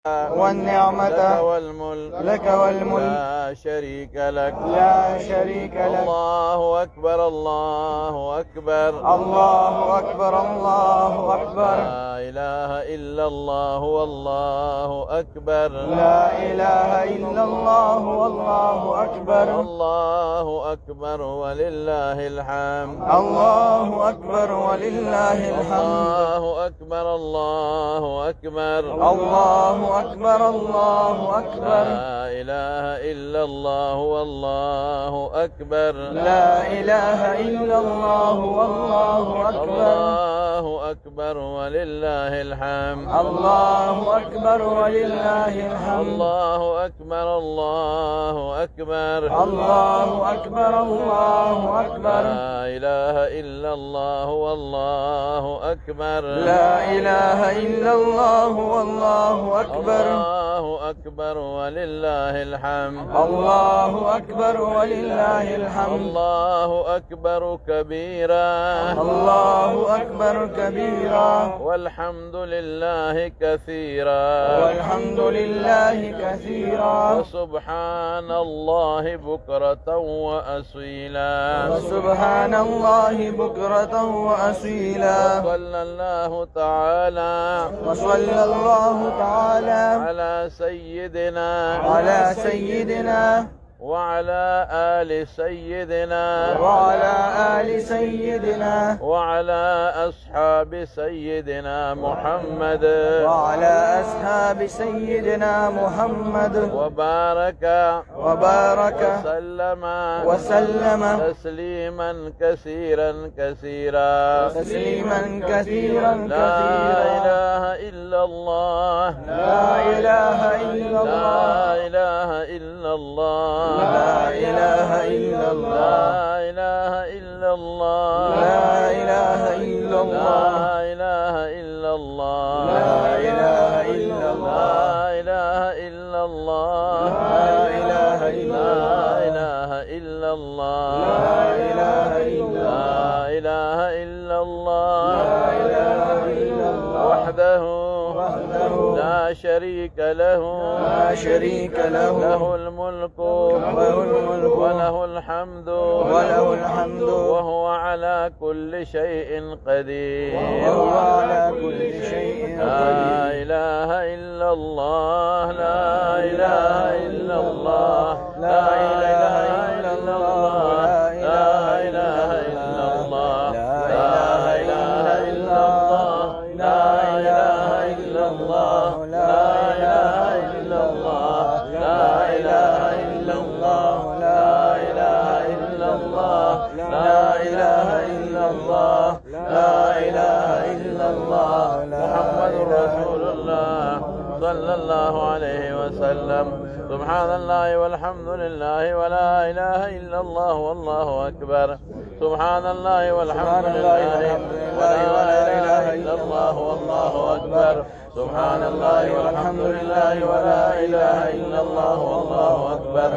والنعمة لك والملك لا شريك لك. الله أكبر الله أكبر الله أكبر الله أكبر. لا إله إلا الله والله أكبر. لا إله إلا الله والله أكبر. الله أكبر ولله الحمد. الله أكبر ولله الحمد. الله أكبر الله أكبر. الله أكبر الله أكبر. لا إله إلا الله والله أكبر. لا إله إلا الله والله أكبر. الله أكبر ولله الحمد. الله أكبر ولله الحمد. الله أكبر الله أكبر. الله أكبر الله أكبر. لا إله إلا الله والله أكبر. لا إله إلا الله والله أكبر. الله أكبر ولله الحمد. الله أكبر ولله الحمد. الله أكبر كبيرا. الله أكبر كبيرا. والحمد لله كثيرا. والحمد لله كثيرا. وسبحان الله بكرة وأصيلا. وسبحان الله بكرة وأصيلا. وصلى الله تعالى على سيدنا وعلى آل سيدنا وعلى أصحاب سيدنا محمد وبارك وسلم تسليما كثيرا لا إله إلا الله. لا إله إلا الله. لا إله إلا الله. لا إله إلا الله. لا إله إلا الله. لا إله إلا الله. لا إله إلا الله. لا إله إلا الله. لا إله إلا الله. لا إله إلا الله. لا إله إلا الله. لا إله إلا الله. لا إله إلا الله. لا إله إلا الله. وحده لا شريك له. له الملك وله الحمد وهو على كل شيء قدير. لا إله إلا الله. لا إله إلا الله. لا إله إلا الله. لا إله إلا الله. لا إله إلا الله. لا إله إلا الله. لا إله إلا الله. لا إله إلا الله. لا إله إلا الله. لا إله إلا الله. لا إله إلا الله. محمد رسول الله صلى الله عليه وسلم. سبحان الله والحمد لله ولا إله إلا الله والله أكبر. سبحان الله والحمد لله ولا إله إلا الله والله أكبر. سبحان الله والحمد لله ولا إله إلا الله والله أكبر.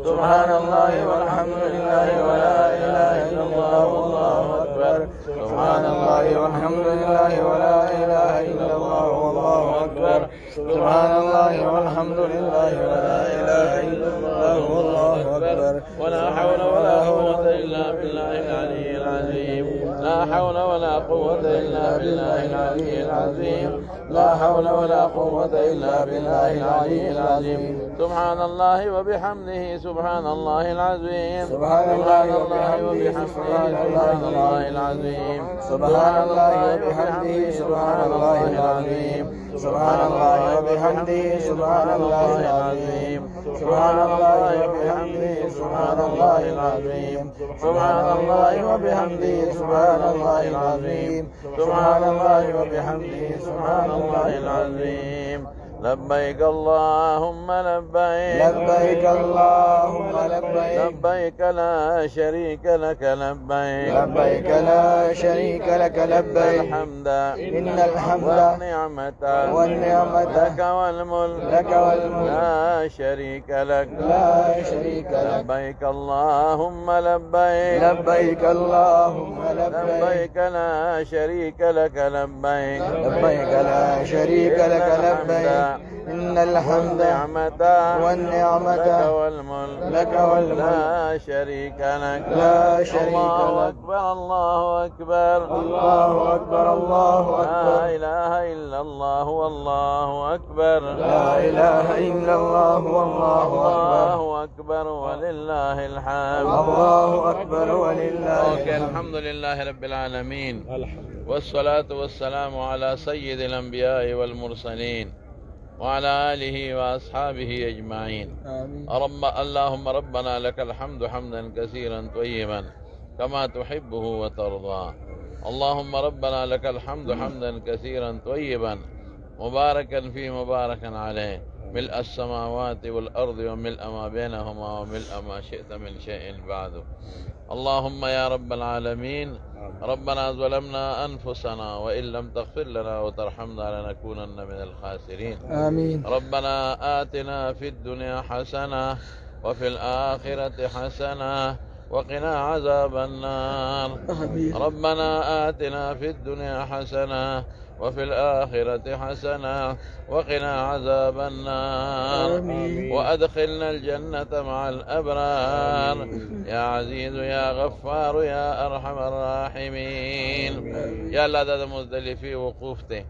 سبحان الله والحمد لله ولا إله إلا الله والله أكبر. سبحان الله والحمد لله ولا إله إلا الله والله أكبر. سبحان الله والحمد لله ولا إله إلا الله والله أكبر. ولا حول ولا قوة إلا بالله العلي العظيم. لا حول ولا قوة إلا بالله العلي العظيم. لا حول ولا قوة إلا بالله العلي العظيم. سبحان الله وبحمده سبحان الله العظيم. سبحان الله وبحمده سبحان الله العظيم. سبحان الله وبحمده سبحان الله العظيم. سبحان الله وبحمده سبحان الله العظيم. سبحان الله وبحمده سبحان الله العظيم. سبحان الله وبحمده سبحان الله العظيم. سبحان الله وبحمده سبحان الله العظيم. لبيك اللهم لبيك. لبيك اللهم لبيك. لبيك لا شريك لك لبيك. لبيك لا شريك لك لبيك. الحمد إن الحمد والنعمة لك والملك لا شريك لك. لبيك اللهم لبيك. لبيك اللهم لبيك لا شريك لك لبيك. لبيك لا شريك لك لبيك. إن الحمد والنعمة لك والملك لا شريك لك. لا شريك الله لك. أكبر الله أكبر الله أكبر الله لا أكبر. إله إلا الله والله أكبر. لا إله إلا الله والله أكبر. الله أكبر ولله الحمد. الله أكبر ولله أوكي، الحمد. الحمد لله رب العالمين، والصلاة والسلام على سيد الأنبياء والمرسلين وعلى آله وأصحابه أجمعين. آمين. اللهم ربنا لك الحمد حمدا كثيرا طيبا كما تحبه وترضى. اللهم ربنا لك الحمد حمدا كثيرا طيبا مباركا فيه مباركا عليه، ملء السماوات والأرض وملء ما بينهما وملء ما شئت من شيء بعده. اللهم يا رب العالمين، ربنا ظلمنا أنفسنا وإن لم تغفر لنا وترحمنا لنكونن من الخاسرين. آمين. ربنا آتنا في الدنيا حسنة وفي الآخرة حسنة وقنا عذاب النار. آمين. ربنا آتنا في الدنيا حسنة وفي الآخرة حسنة وقنا عذاب النار. آمين. وأدخلنا الجنة مع الأبرار يا عزيز يا غفار يا أرحم الراحمين. يا الله دا مزدلفي وقوفته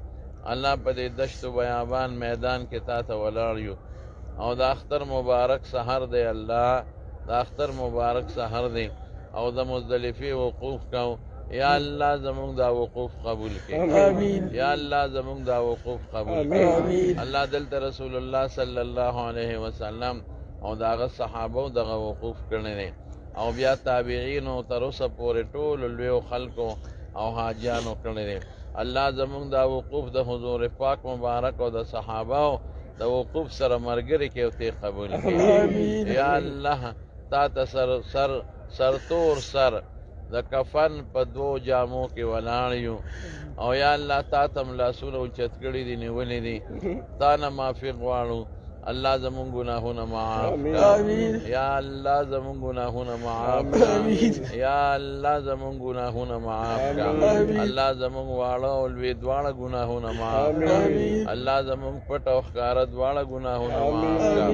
الله په دې دشت و بیابان میدان کې تا ته ولاړ یو او دا اختر مبارک سحر دی. الله دا اختر مبارک سحر دی او د مزدلفي وقوف کو. یا الله زمونږ دا وقوف قبول کړي. آمین. یا الله زمونږ دا وقوف قبول کړي. الله دلته رسول الله صلی الله علیه وسلم او داغه صحابه دغه وقوف کړي دي او بیا تابعین او تر اوسه پورې ټول لوی خلکو او حاجیانو کړي دي. الله زمونږ دا وقوف د حضور پاک مبارک او د صحابه د وقوف سره مرګري کې او ته قبول کړي. یا الله تا ته سر تور سر د کفن په دو جامو کې ولاړ یو او یا الله تا ته لاسونه اوچت کړي دي نیولې دي. تا نه معافي غواړو. الله زمونږ ګناهونه معاف کړه. یا الله زمونږ ګناهونه معاف کړه. یا الله زمونږ ګناهونه معاف کړه. الله زمونږ واړه او لوی دواړه ګناهونه معاف کړه. الله زمونږ پټ او ښکاره دواړه ګناهونه معاف کړه.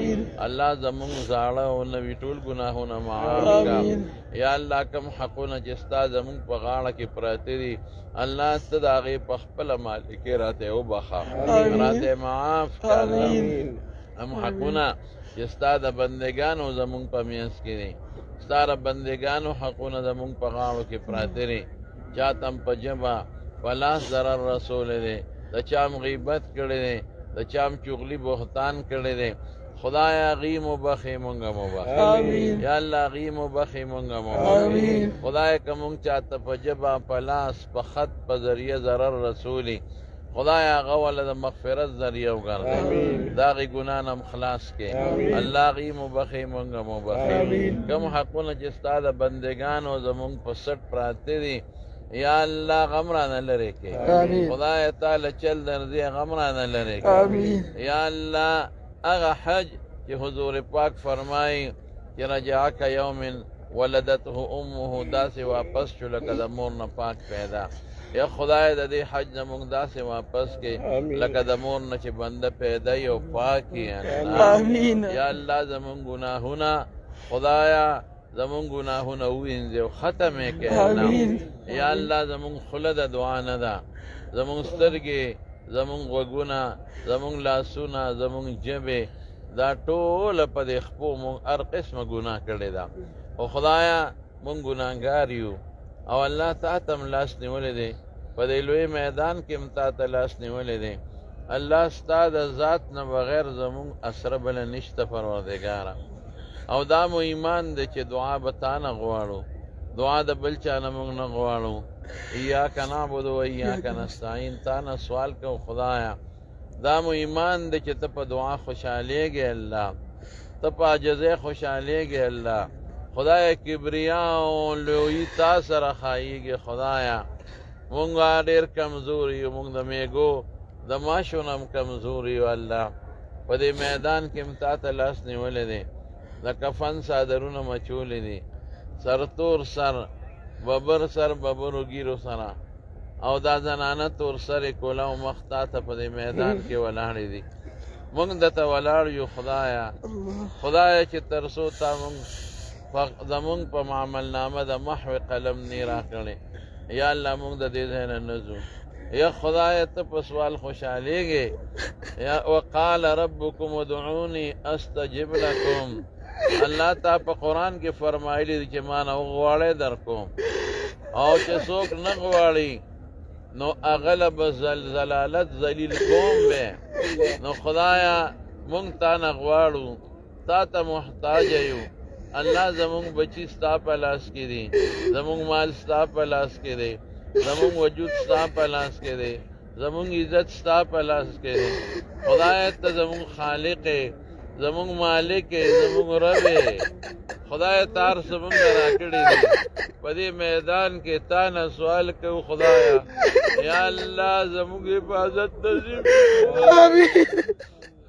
الله زمونږ زاړه او نوي ټول ګناهونه معاف کړه. یا الله کوم حقونه چې ستا زمونږ په غاړه کې پراته دي الله ته د هغې په خپله مالکې راته وبخه، راته معاف کړه. هم حقونه چې ستا د بندګانو زمونږ په منځ کې دي، ستا د بندګانو حقونه زمونږ په غاړو کې پراته دي. چا ته هم په ژبه په لاس ضرر رسولی دی، د چا هم غیبت کړی دی، د چا هم چغلي بهتان کړی دی. خدایا غي مبخي مونږه مبخي. یا الله غي مبخي مونږه مبخي. خدایا که مونږ چاته په ژبه په لاس په خط په ذریعه ضرر رسولي خدایا هغه ول د مغفرت ذریعه وګرځي، د هغې ګناه نه خلاص کړي. الله غي مبخي مونږه مبخي. کوم حقونه چې ستا د بندګانو زمونږ په سټ پراته دي یا الله غم رانه لرې کړي. خدای تعالی چل درځي غم رانه لرې کړي. یا الله هغه حج چې حضور پاک فرمایي چې رجعک یوم ولدته امه داسې واپس شو لکه د مور نه پاک پیدا. یا خدای د دې حج زمونږ داسې واپس کړي لکه د مور نه چې بنده پیدا یو پاک یې. یا الله زمونږ ګناهونه خدایا زمونږ ګناهونه ووینځي او ختم یې کړي. یا الله زمونږ خوله د دعا نه ده، زمونږ سترګې، زمونږ غوږونه، زمونږ لاسونه، زمونږ ژبې دا ټوله په دې خپو مونږ هر قسمه ګناه کړې ده. خو خدایه مونږ ګناهګار یو او الله تا ته هم لاس نیولی دی، په دې لوی میدان کې هم تا ته لاس نیولی دی. الله ستا د ذات نه بغیر زمونږ اسره بله نشته پروردګاره. او دا مو ایمان دی چې دعا به تا نه غواړو، دعا د بل چا نه مونږ نه غواړو. ایاک نعبد و ایاک نستعین، تا نه سوال کو خدایا. دا مو ایمان دی چې ته په دعا خوشحالیږي الله، ته په عاجزۍ خوشحالیږي الله. خدایا کبریا او لویي تا سره ښاییږي خدایا. مونږ ډېر کمزور یو، مونږ د میږو د ماشو نه هم کمزور یو الله. په دې میدان کې هم تا ته لاس نیولی دی، د کفن صادرونه مچولی دي، سرتور سر ببر سر ببرو ګیرو سره او دا زنانه تور سر کوله او مخ تا ته په دې میدان کې ولاړې دي. مونږ دته ولاړ یو خدایا چې تر څو تا مونږ زمونږ په معاملنامه د محو قلم نه راکړې یا الله مونږ د دې ځای نه نه ځو یا خدای ته په سوال خوشحالیږي یا وقال ربکم ادعوني استجب لكم الله تا په قرآن کې فرمایلی دی چې ما نه وغواړئ در کوم او چې څوک نه غواړي نو اغلب زلالت ذلیل کوم به نو خدایا مونږ تا نه غواړو تا ته محتاج یو الله زمونږ بچی ستا په لاس کې دي زمونږ مال ستا په لاس کې دی زمونږ وجود ستا په لاس کې دی زمونږ عزت ستا په لاس کې دی خدای ته زمونږ خالق زمونږ مالک زمونږ رب خدای تار زمونږ راکړي دي په دې میدان کې تا نه سوال کوو خدایا یا الله زمونږ حفاظت نصیب آمین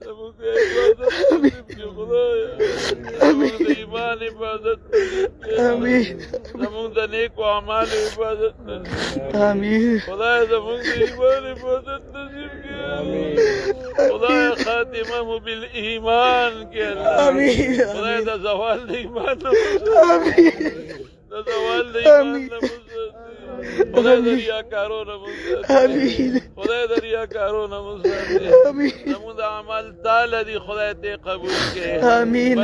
زمونږ حفاظت نصیب کړي خدایا زمونږ د ایمان حفاظت نصیب کړي آمین زمونږ د نیکو اعمالو حفاظت نصیب آمین خدای زمونږ د ایمان حفاظت نصیب کړي خدای خاتمه مو بالایمان کړي آمین خدای د زوال د ایمان آمین د زوال د ایمان خدای د ریاکارو نه آمین خدای د ریاکارو نه آمین زمونږ د عمل تعالی دی خدای ته قبول کړي آمین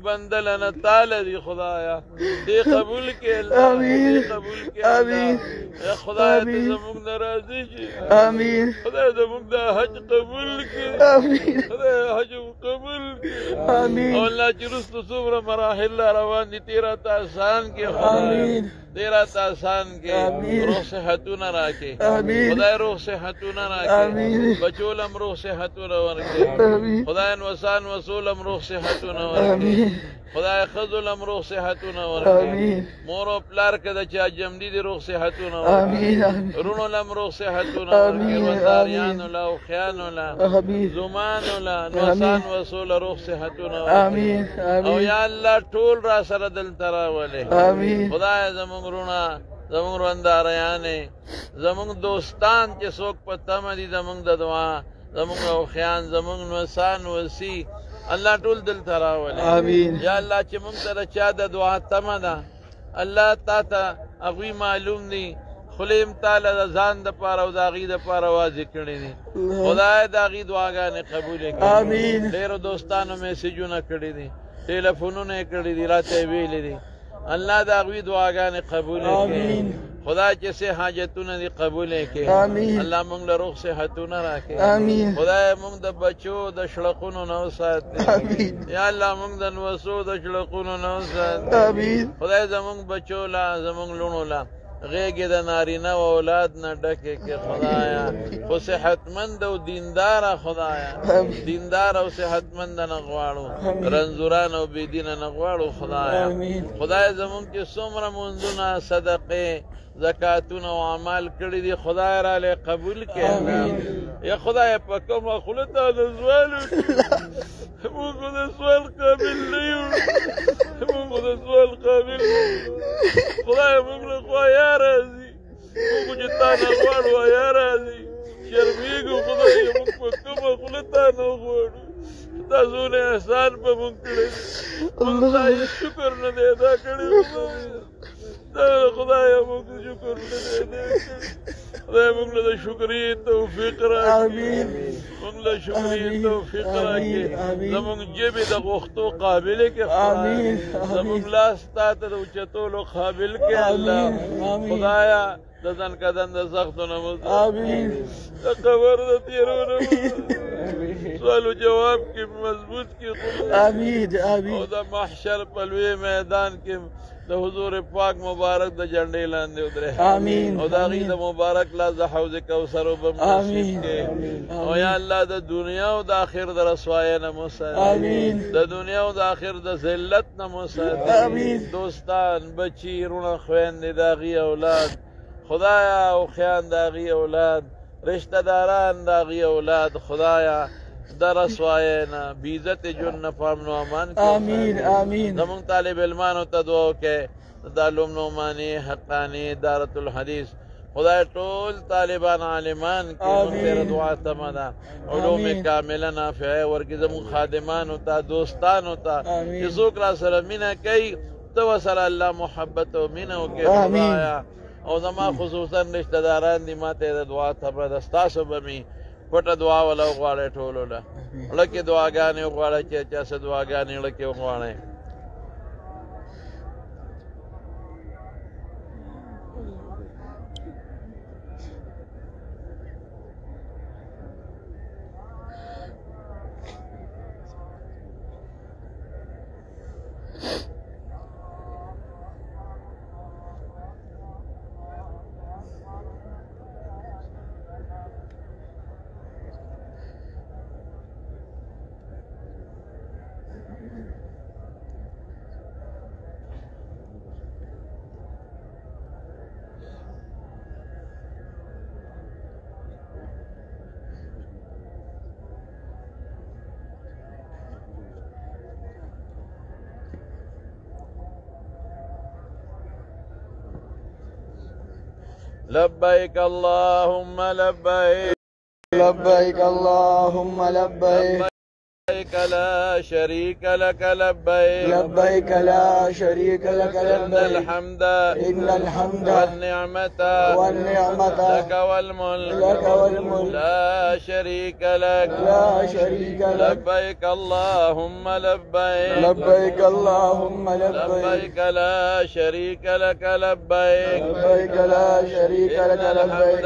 بندلنا تعالی دی خدایا دې قبول کړي آمین قبول کړي آمین خدای ته زمونږ ناراضي شي آمین خدای زمونږ د حج قبول کړي آمین خدای حج قبول کړي آمین او الله چې رسو څومره مراحل روان دي تیرا ته آسان کې آمین تیرا ته آسان کې آمین روح صحتونه راکې آمین خدای روح صحتونه راکې آمین بچولم روح صحتونه ورکې آمین خدای نوسان وصولم روح صحتونه ورکې آمین خدای خذلم روح صحتونه ورکې آمین مور او پلار کې د چا جمدی دي روح صحتونه آمین ورکې آمین رونو لم روح صحتونه ورکې آمین وزاریانو لا او خیانو لا آمین زمانو لا نوسان وصول روح صحتونه آمین او آمین یا الله ټول را سره دلته راولې آمین خدای زمونږ رونه زمونږ رنداریانې زمونږ دوستان چې څوک په تمه دي زمونږ د دعا زمونږ اوخیان زمونږ نوسان وسی الله ټول دلته راولې آمین یا الله چې مونږ ته د چا د دعا تمه ده الله تا ته هغوی معلوم دي خلیم تعالی د ځان دپاره او د هغې دپاره واضح کړي دي خدای د هغې دعاګانې قبولې کړي آمین ډېرو دوستانو میسیجونه کړي دي ټلیفونونه یې کړي دي راته یې ویلي دي الله د هغوی دعاګانې قبولې کړي خدای چې څه حاجتونه دي قبولې کړي آمین الله موږ له روغ صحتونه راکړي آمین خدای موږ د بچو د شړقونو نه وساتي آمین یا الله موږ د نوسو د شړقونو نه وساتي آمین خدای زموږ بچو لا زموږ لونو لا غیږې د نارینه و اولاد نه ډکې کې خدایا خو صحتمند او دینداره خدایا دیندار او صحتمند نه غواړو رنځوران او بېدینه نه غواړو خدایا خدای زموږ چې څومره مونځونه صدقې زکاتونه او اعمال کړي دي خدای را له قبول کړي یا خدای په کومه خوله ته د سوال موږ د سوال قابل نه یو موږ د سوال قابل خدای موږ له خوا یا راځي موږ چې تا نه غواړو یا راځي شرمېږو خدای موږ په کومه خوله تا نه غواړو تا څونه احسان په موږ کړی موږ تا یې شکر نه دی ادا کړی خدای موږ شکر نه دی ادا کړی خدای موږ له د شکرې توفیق راکړي موږ له شکرې توفیق راکړي زموږ ژبې د غوښتو قابلې کړي زموږ لاس تا ته د اوچتولو قابل کړي الله خدایا د ځان کدن د سختو نه آمین د قبر د تیرو نه سوال و جواب کې مضبوط کې آمین آمین او د محشر په لوی میدان کې د حضور پاک مبارک د جنډې لاندې ودرې آمین او د هغې د مبارک لاس د حوض کوثر وبه نصیب کې او یا الله د دنیا او د آخر د رسوایۍ نه مو ساتي آمین د دنیا او د آخر د ذلت نه مو ساتي آمین دوستان بچي رونه خویندې د هغې اولاد خدایا او خیان د هغې اولاد رشته داران د هغې اولاد خدایا د رسوایۍ نه بېعزت ژوند نه په امن و امان کې آمین آمین زمونږ طالب علمانو ته دعا وکړئ د دارالعلوم نعماني حقاني دارة الحدیث خدای ټول طالبان عالمان کې موږ تیره دعا تمه ده علوم کامله نافعه ورکړي زموږ خادمانو ته دوستانو ته چې څوک را سره مینه کوي ته ورسره الله محبت او مینه وکړي خدایه او زما خصوصا رشته داران دي ما ته د دعا تمه ده ستاسو به مې پټه دعا ولا وغواړئ ټولو له زړه کې دعاګانې وغواړئ چې چا څه دعاګانې زړه کې وغواړئ لبيك اللهم لبيك لبيك اللهم لبيك لبيك لا شريك لك لبيك لبيك لا شريك لك إن لبيك الحمد إن الحمد والنعمة والنعمة لك والملك لك والملك لا شريك لك لا شريك لك لبيك اللهم لبيك لبيك اللهم لبيك لبيك لا شريك لك لبيك لبيك لا شريك إن لك لبيك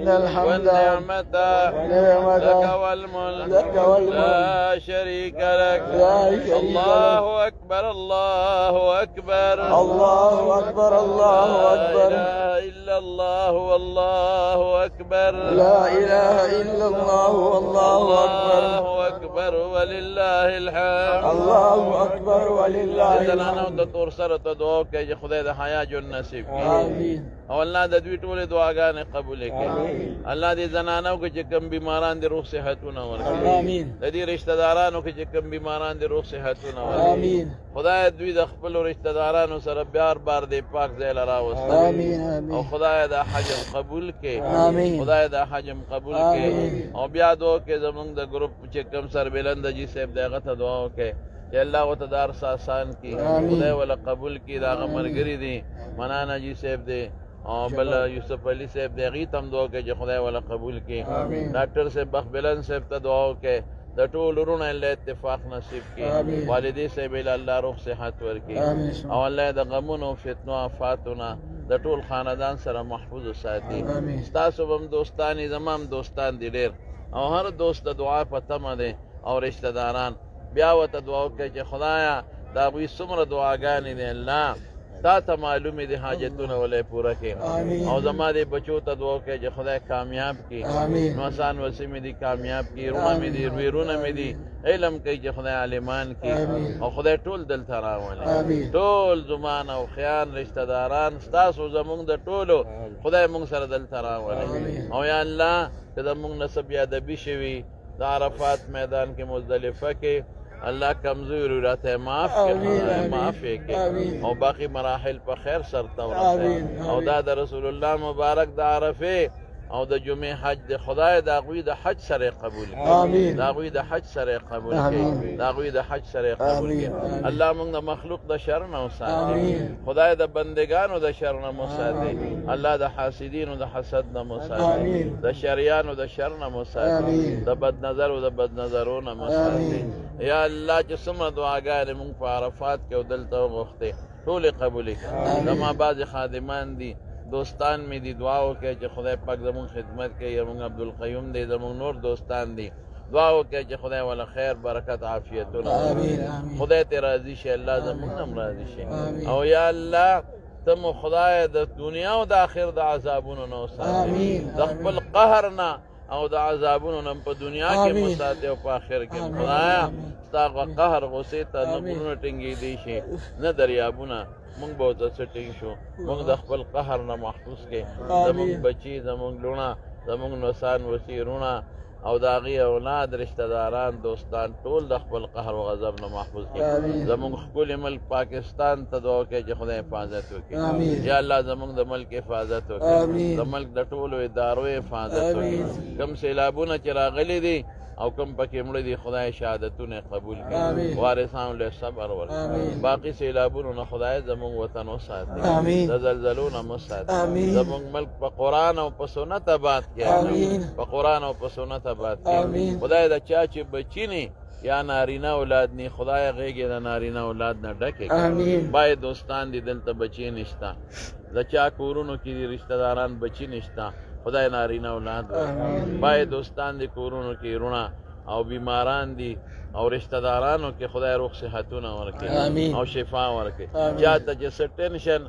إن الحمد والنعمة والنعمة لك والملك لك والملك لا شريك لك لا شريك لك الله أكبر الله أكبر الله أكبر الله أكبر لا إله إلا الله والله أكبر لا إله إلا الله والله أكبر الله أكبر ولله الحمد الله أكبر ولله زنانو الحمد د تور سره ته دعا کوي چې خدای د حیا جون نصیب کړي آمين او الله د دوی ټولې دعاګانې قبول کړي الله دې زنانو کې چې کوم بیماران دي روغ صحتونه ورکړي آمين د دې رشتہ دارانو کې چې کوم بیماران دي روغ صحتونه ورکړي آمين خدای دوی د خپل رشتہ دارانو سره بار بار دې پاک ځای لرا وستل آمين او آمين خدای دا حجم قبول کړي آمين خدای دا حجم قبول کړي آمين او بیا دعا کې زمونږ د ګروپ چې کوم سربلند جی صاحب دغه ته دعا وکړي چې الله وتعالى آسان کی خدای ولا قبول کی دا ملګری دي منانا جی صاحب دي او بل یوسف علی صاحب دغه تم دعا کوي چې خدای ولا قبول کی ډاکټر صاحب بخبلن صاحب ته دعا وکړي د ټول ورونو الله اتفاق نصیب کړي والدې صاحب الله روغ صحت ورکړي او الله د غمونو فتنو آفاتونو د ټول خاندان سره محفوظ ساتي تاسو هم دوستانی زمام دوستان دي ډېر او هر دوست د دعا په تمه دي او رشتہ داران بیا وته دعا وکړي چې خدایا دا وی څومره دعاګانې دي الله تا ته معلومې دي حاجتونه ولې پوره کړي او زما دې بچو ته دعا وکړي چې خدای کامیاب کړي نو آسان وسې مې دي کامیاب کړي رونه مې دي ویرونه مې دي علم کوي چې خدای عالمان کړي او خدای ټول دلته راولي ټول زمان او خیان رشتہ داران ستاسو زمونږ د ټولو خدای مونږ سره دلته راولي او یا الله که زمونږ نسب یادبي شوي د عرفات میدان کې مزدلفه کې الله کمزوری راته معاف کړي معاف کړي او باقی مراحل په خیر سره ورسه او دا د رسول الله مبارک د عرفه او د جمعه حج د خدای د غوی د حج سره قبول کړي د غوی د حج سره قبول کړي د غوی د حج سره قبول کړي الله موږ د مخلوق د شر نه وساتي خدای د بندگانو د شر نه وساتي الله د حاسدینو د حسد نه وساتي د شریانو د شر نه وساتي د بد نظر او د بد نظرونو نه وساتي یا الله چې څومره دعاګانې موږ په عرفات کې دلته وغوښتې ټولې قبول کړي زما بعضې خادمان دي دوستان می دي دعا وکړي چې خدای پاک زموږ خدمت کوي زموږ عبدالقیوم دی زموږ نور دوستان دي دعا وکړي چې خدای ولا خیر برکت عافیتونه خدای ته راضي شي الله زموږ هم راضي شي او یا الله ته مو خدای د دنیا او د آخر د عذابونو نه وساتي د خپل قهر نه او د عذابونو نه په دنیا کې مساتې او په آخر کې خدایا ستا قهر غصې ته نه غرونه ټینګېدی شي نه دریابونه مونږ به ورته څه ټینګ شو مونږ د خپل قهر نه محفوظ کړې زمونږ بچي زمونږ لوڼه زمونږ نوسان وسیرونه او د هغې اولاد رشته داران دوستان ټول د خپل قهر و غضب نه محفوظ کړي. زمونږ ښکلي ملک پاکستان ته دعا کوي چې خدای حفاظت وکړي. یا الله زمونږ د ملک حفاظت وکړي، د ملک د ټولو ادارو حفاظت وکړي. کوم سیلابونه چې راغلي دي او کوم پکې مړه دي خدای شهادتونه قبول کړي، وارثانو له صبر ورکړي. باقي سیلابونو نه خدای زمونږ وطن وساتي، د زلزلو نه مساتي. زمونږ ملک په قرآن او په سنت آباد کړي، په قرآن او په سنت آباد کړي. خدای د چا چې بچي نه یا نارینه اولاد نی خدای غیږې د نارینه اولاد نه ډکې کړي. باید دوستان دي دلته بچي نشته، د چا کورونو کې دي رشته داران بچي نشته، خدای نارینه اولاد ورکړي. باید دوستان دي کورونو کې رونه او بیماران دي او رشته دارانو کې خدای روغ صحتونه ورکړي او شفا ورکړي. چا ته چې څه ټینشن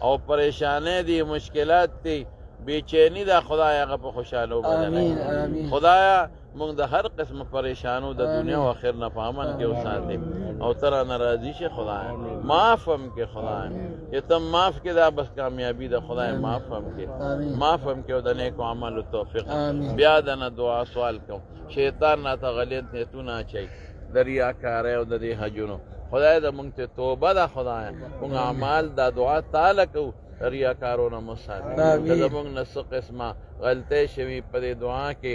او پریشانې دي، مشکلات دي، بېچیني ده، خدای هغه په خوشحالو بدلوي. خدایه موږ د هر قسم پریشانو د دنیا او آخر نه په امن کې وساتې او ته رانه راضي شي. خدای معاف هم کې، خدای چې ته معاف کې دا بس کامیابي ده. خدای معاف هم کې، معاف هم کې او د نیکو عملو توفیق. بیا د نه دعا سوال کوم، شیطان راته غلط نیتونه اچوي د ریاکارۍ او د دې حجونو. خدای د موږ ته توبه ده. خدای موږ اعمال دا دعا تعالی کوو ریاکارو نه مساتي. د زموږ نه څه قسمه غلطۍ شوي په دې دعا کې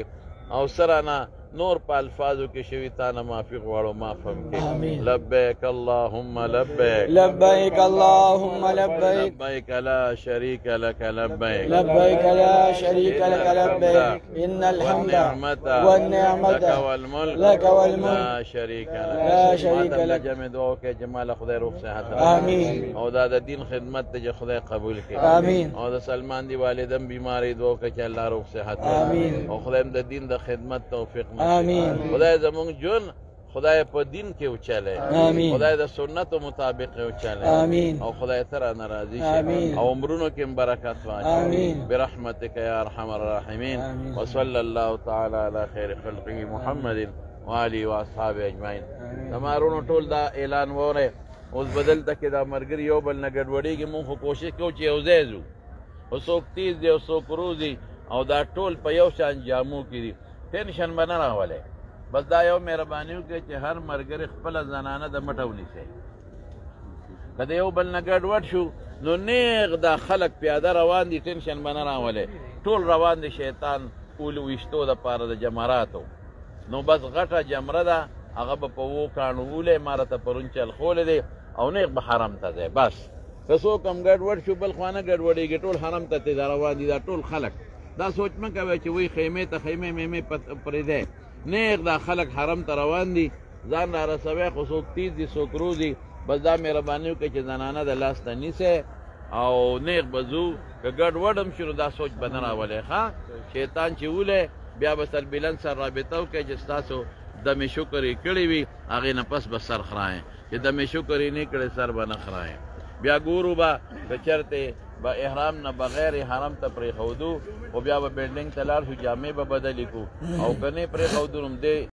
او سره نه نور په الفاظو کې شوي تا نه معافي غواړو، معاف هم کې. لبیک اللهم لبیک، لبیک اللهم لبیک، لبیک لا شریک لک لبیک، لبیک لا شریک لک لبیک، ان الحمد والنعمت لك والملك لا شریک لک. لا شریک لک. جمع دعا کې جمال خدای روغ صحت آمین. او دا د دین خدمت ته خدای قبول کړي. آمین. او د سلمان دی والدم بیماری دعا کې چې الله روغ صحت آمین. او خدای د دین د خدمت توفیق آمین. خدای زمونږ جون خدای په دین کې اوچاله، خدای د سنت مطابق اوچاله. او خدای تر ناراضي شي او عمرونو کې برکت واچي برحمتک یا ارحم الراحمین. وصلی الله تعالی علی خیر خلقه محمد و آله و اصحابه اجمعین. تمارونو ټول دا اعلان وره اوس بدل تک دا مرګ یو بل نه ګډوډیږي. مونږ خو کوشش کوو چې یو ځای ځو، او څوک تیز دی او څوک روزي او دا ټول په یو شان جامو کې دي. ټینشن به نه راولئ، بس دا یو مهرباني وکړئ چې هر ملګری خپله زنانه د مټه ونیسئ. که د یو بل نه ګډوډ شو نو نیغ دا خلک پیاده روان دي، ټینشن به نه راولئ. ټول روان دي شیطان اول ویشتو دپاره د جمراتو. نو بس غټه جمره ده، هغه به په 2 کاڼو ولی ما راته پرون چل خولی دی او نیغ به حرم ته ځئ. بس که څوک هم ګډوډ شو بل خوا نه ګډوډېږي، ټول حرم ته تې روان دي دا ټول خلک. دا سوچ مه کوئ چې وایي خیمې ته خیمې میمې پرېږدی. نیغ دا خلک حرم ته روان دي، ځان را رسوی. خو څوک تیز دي څوک روزي، بس دا مهرباني وکړئ چې زنانه د لاس ته نیسئ او نیغ به ځو. که ګډوډ هم شو نو دا سوچ به نه راولئ. ښه شیطان چې ولی بیا به سربیلن سره رابطه وکړئ چې ستاسو دم شکر یې کړی وي، هغې نه پس به سر خرایې. چې دم شکر یې نه کړی سر به نه خرایې. بیا ګورو به که چېرته به احرام نه بغیر حرم ته پرېښودو، خو بیا به بلډینګ ته لاړ شو، جامې به بدلې کړو. او که نه پرېښودو نو دی